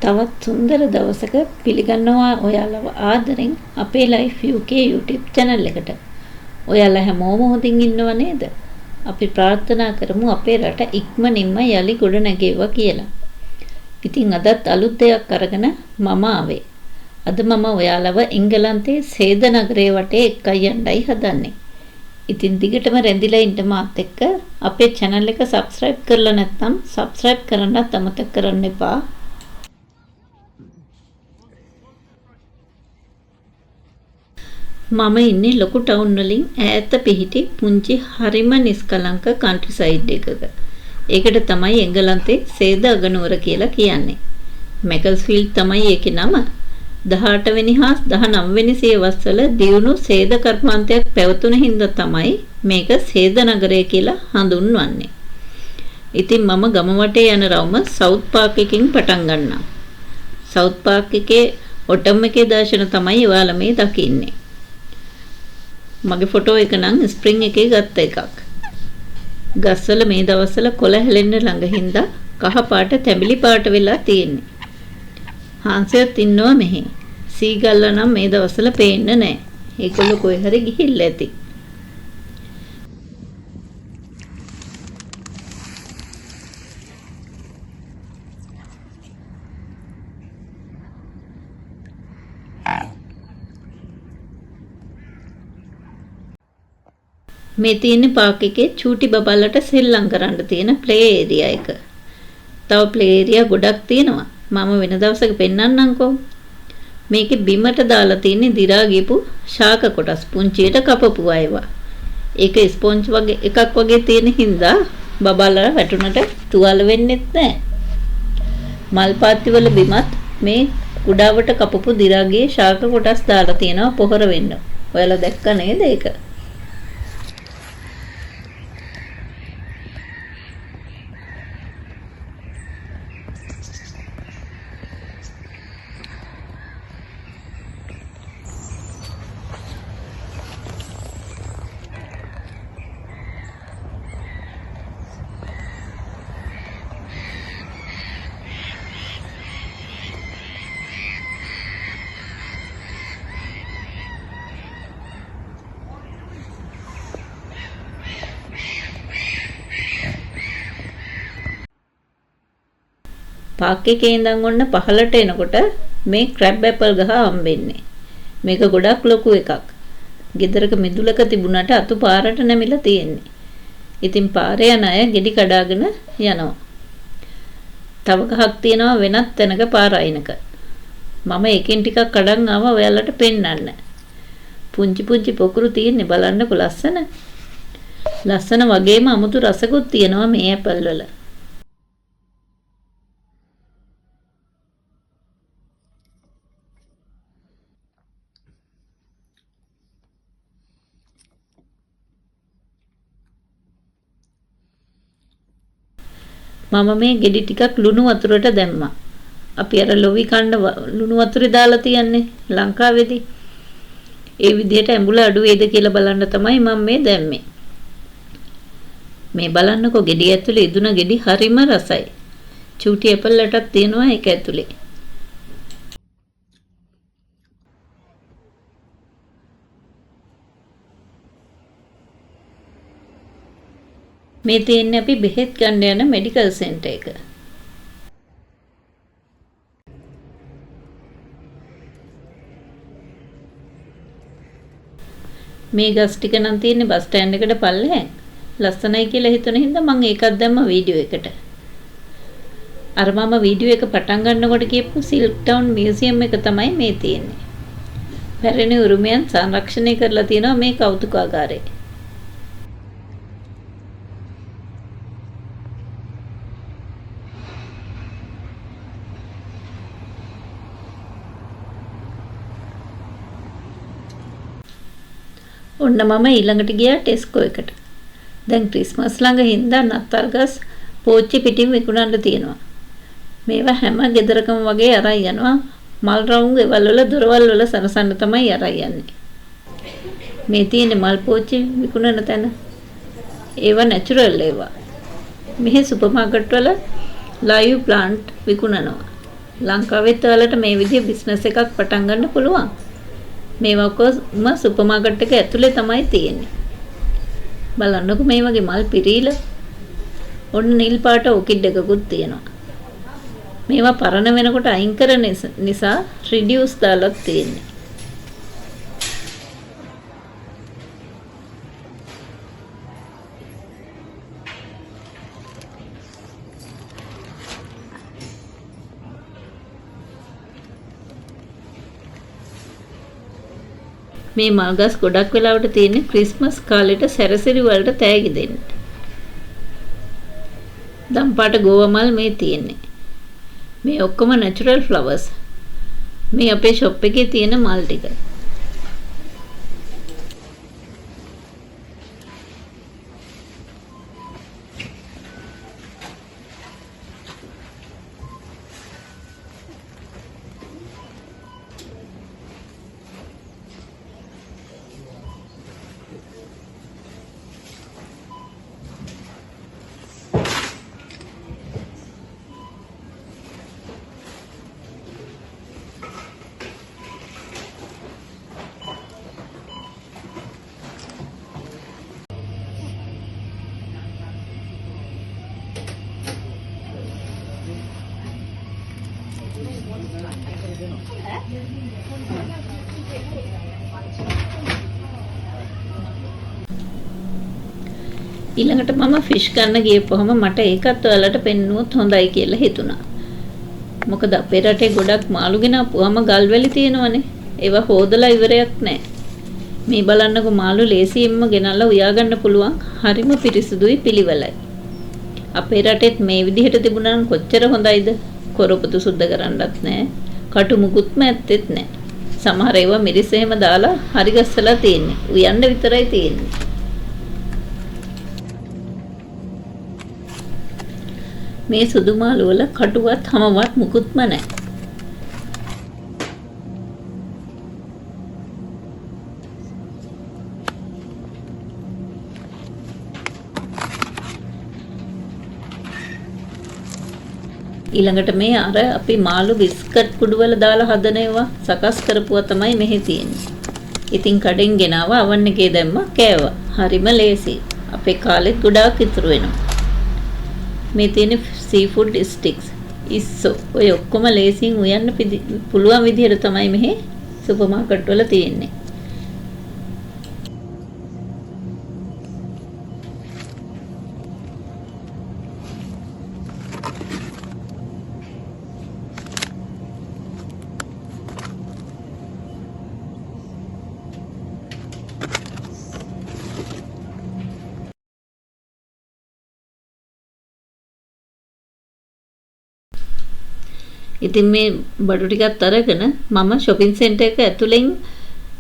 තවත් සුන්දර දවසක පිළිගන්නවා ඔයාලව ආදරෙන් අපේ ලයිෆ් UK YouTube channel එකට. ඔයාලා හැමෝම හොඳින් ඉන්නව නේද? අපි ප්‍රාර්ථනා කරමු අපේ රට ඉක්මනින්ම යලි ගොඩ නැගෙවුවා කියලා. ඉතින් අදත් අලුත් දෙයක් අරගෙන මම ආවේ. අද මම ඔයාලව එංගලන්තයේ සේද නගරයේ වටේ එක්කයි යන්නයි හදන්නේ. ඉතින් දිගටම රැඳිලා ඉන්න මාත් එක්ක අපේ channel එක subscribe කරලා නැත්නම් subscribe කරන්නත් අමතක කරන්න එපා. මම ඉන්නේ ලොකු ටවුන් වලින් ඈත පිහිටි පුංචි හරිම නිස්කලංක කන්ට්‍රි සයිඩ් එකක. ඒකට තමයි එංගලන්තේ සේද අගනුවර කියලා කියන්නේ. මැකල්ස්ෆීල්ඩ් තමයි ඒකේ නම. 18 වෙනි හා 19 වෙනි සියවස්වල දියුණු සේද කර්මාන්තයක් පැවතුන හින්දා තමයි මේක සේද නගරය කියලා හඳුන්වන්නේ. ඉතින් මම ගම වටේ යන රවුම සවුත් පාක් එකකින් පටන් ගන්නවා. සවුත් පාක් එකේ ඔටම් එකේ දර්ශන තමයි ඔයාලා මේ දකින්නේ. මගේ ෆොටෝ එක නම් ස්ප්‍රින්ග් එකේ ගත්ත එකක්. ගස්වල මේ දවස්වල කොළ හැලෙන්න ළඟ හින්දා කහ පාට තැඹිලි පාට වෙලා තියෙන්නේ. හාන්සියත් ඉන්නවා මෙහි. සීගල්ලා නම් මේ දවස්වල පේන්නේ නැහැ. ඒගොල්ලෝ කොහේ හරි ගිහිල්ලා ඇති. මේ තියෙන පාක් එකේ චූටි බබල්ලට සෙල්ලම් කරන්න තියෙන ප්ලේ ඒරියා එක. තව ප්ලේ ඒරියා ගොඩක් තියෙනවා. මම වෙන දවසක පෙන්නන්නම්කෝ. මේකේ බිමට දාලා තියෙන දි รา ගියපු ශාක කොටස් පුංචියට කපපු අයවා. ඒක ස්පොන්ජ් වගේ එකක් වගේ තියෙන හින්දා බබල්ලා වැටුනට තුවාල වෙන්නෙත් නැහැ. මල් පාත්ති වල බිමත් මේ කුඩාවට කපපු දි รา ගේ ශාක කොටස් දාලා තියෙනවා පොහොර වෙන්න. ඔයාලා දැක්ක නේද ඒක? පාක් එකේ ඉඳන් ඔන්න පහළට එනකොට මේ ක්‍රැබ් ඇපල් ගහ හම්බෙන්නේ. මේක ගොඩක් ලොකු එකක්. ගෙදරක මිදුලක තිබුණාට අතු පාරට නැමිලා තියෙන්නේ. ඉතින් පාරේ යන අය ගෙඩි කඩාගෙන යනවා. තව ගහක් තියෙනවා වෙනත් තැනක පාර අයිනක. මම එකෙන් ටිකක් කඩන් ආවා ඔයාලට පෙන්නන්න. පුංචි පුංචි පොකුරු තියෙන්නේ බලන්නකො ලස්සන. ලස්සන වගේම අමුතු රසකුත් තියෙනවා මේ ඇපල් වල. මම මේ ගෙඩි ටිකක් ලුණු වතුරට දැම්මා. අපි අර ලොවි කන්න ලුණු වතුරේ දාලා තියන්නේ ලංකාවේදී. ඒ විදිහට ඇඹුල අඩු වේද කියලා බලන්න තමයි මම මේ දැම්මේ. මේ බලන්නකෝ ගෙඩි ඇතුලේ ඉදුණ ගෙඩි හරිම රසයි. චූටි ඇපල් වලටත් තියෙනවා ඒක ඇතුලේ. මේ තියෙන්නේ අපි බෙහෙත් ගන්න යන මෙඩිකල් සෙන්ටර් එක. මේ ගස් ටික නම් තියෙන්නේ බස් ස්ටෑන්ඩ් එකට පල්ලෙහෙන්. ලස්සනයි කියලා හිතුන හින්දා මම ඒකක් දැම්ම වීඩියෝ එකට. අර මම වීඩියෝ එක පටන් ගන්නකොට කියපු සිල්ක් ටවුන් මියුසියම් එක තමයි මේ තියෙන්නේ. පැරණි උරුමයන් සංරක්ෂණය කරලා තියෙනවා මේ කෞතුකාගාරේ. ඔන්න මම ඊළඟට ගියා ටෙස්කෝ එකට. දැන් ක්‍රිස්මස් ළඟ හින්දා නත්තල් ගස් පෝච්චි පිටින් විකුණන්න තියෙනවා. මේවා හැම ගෙදරකම වගේ අරන් යනවා. මල් රවුම් ගෙවල් වල දොරවල් වල සරසන්න තමයි අරන් යන්නේ. මේ තියෙන මල් පෝච්චි විකුණන තැන. ඒවා නැචරල් ඒවා. මෙහි සුපර් මාකට් වල ලයිව් ප්ලාන්ට් විකුණනවා. ලංකාවෙත් ඔයාලට මේ විදිහේ බිස්නස් එකක් පටන් ගන්න පුළුවන්. මේවා ඔක්කොම සුපර් මාකට් එක ඇතුලේ තමයි තියෙන්නේ. බලන්නකො මේ වගේ මල් පිරීලා. ඔන්න නිල් පාට ඔකිඩ් එකකුත් තියෙනවා. මේවා පරණ වෙනකොට අයින් කරන නිසා රිඩියුස් දාලා තියෙන්නේ. මේ මල්ගස් ගොඩක් වෙලාවට තියෙන්නේ ක්‍රිස්මස් කාලෙට සැරසිලි වලට තෑගි දෙන්න. දම්පාට ගෝවා මල් මේ තියෙන්නේ. මේ ඔක්කොම නැචරල් ෆ්ලවර්ස්. මේ අපේ ෂොප් එකේ තියෙන මල් ටික. ඊළඟට මම ෆිෂ් ගන්න ගියපුවම මට ඒකත් ඔයාලට පෙන්නුවොත් හොඳයි කියලා හිතුණා. මොකද අපේ රටේ ගොඩක් මාළු ගෙනාපුවම ගල්වැලි තියෙනවනේ. ඒවා හොදලා ඉවරයක් නැහැ. මේ බලන්නකො මාළු ලේසියෙන්ම ගෙනල්ලා උයා ගන්න පුළුවන්. හරිම පිරිසිදුයි පිළිවෙලයි. අපේ රටෙත් මේ විදිහට තිබුණා නම් කොච්චර හොඳයිද? කොරපතු සුද්ධ කරන්නත් නැහැ. කටු මුකුත්ම ඇත්තෙත් නැහැ. සමහර ඒවා මිරිස් එහෙම දාලා හරි ගස්සලා තියෙන්නේ. උයන්න විතරයි තියෙන්නේ. මේ සුදු මාළු වල කටුවත් හැමවත් මුකුත්ම නැහැ. ඊළඟට මේ අර අපි මාළු බිස්කට් කුඩු වල දාලා හදන ඒවා සකස් කරපුවා තමයි මෙහි තියෙන්නේ. ඉතින් කඩෙන් ගෙනාවා අවන් එකේ දැම්මා කෑවා. හරිම ලේසි. අපේ කාලෙත් ගොඩාක් ඉතුරු වෙනවා. මේ තියෙන සීෆුඩ් ස්ටික්ස් ඉස්සෝ ඔය ඔක්කොම ලේසියෙන් උයන්න පුළුවන් විදිහට තමයි මෙහි සුපර් මාකට් වල තියෙන්නේ. ඉතින් මේ බඩු ටිකත් අරගෙන මම shopping center එක ඇතුලෙන්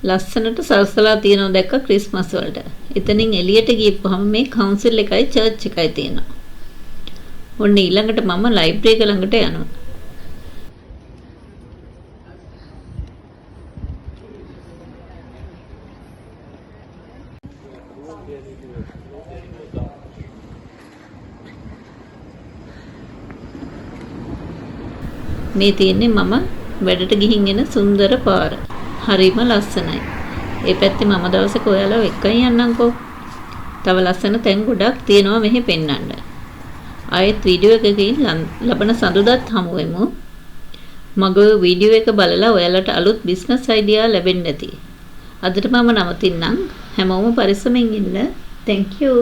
ලස්සනට සල්සලා තියනවා දැක්ක ක්‍රිස්මස් වලට. එතනින් එළියට ගියපුවම මේ කවුන්සිල් එකයි චර්ච් එකයි තියෙනවා. ඔන්න ඊළඟට මම ලයිබ්‍රරි එක ළඟට යනවා. මේ තියෙන්නේ මම වැඩට ගිහින් එන සුන්දර පාර. හරිම ලස්සනයි. ඒ පැත්තේ මම දවසක ඔයාලව එක්කන් යන්නම්කෝ. තව ලස්සන තැන් ගොඩක් තියෙනවා මෙහි පෙන්වන්න. ආයෙත් වීඩියෝ එකකින් ලබන සඳුදාත් හමු වෙමු. මගේ වීඩියෝ එක බලලා ඔයාලට අලුත් බිස්නස් අයිඩියා ලැබෙන්න ඇති. අදට මම නවතින්නම්. හැමෝම පරිස්සමෙන් ඉන්න. Thank you.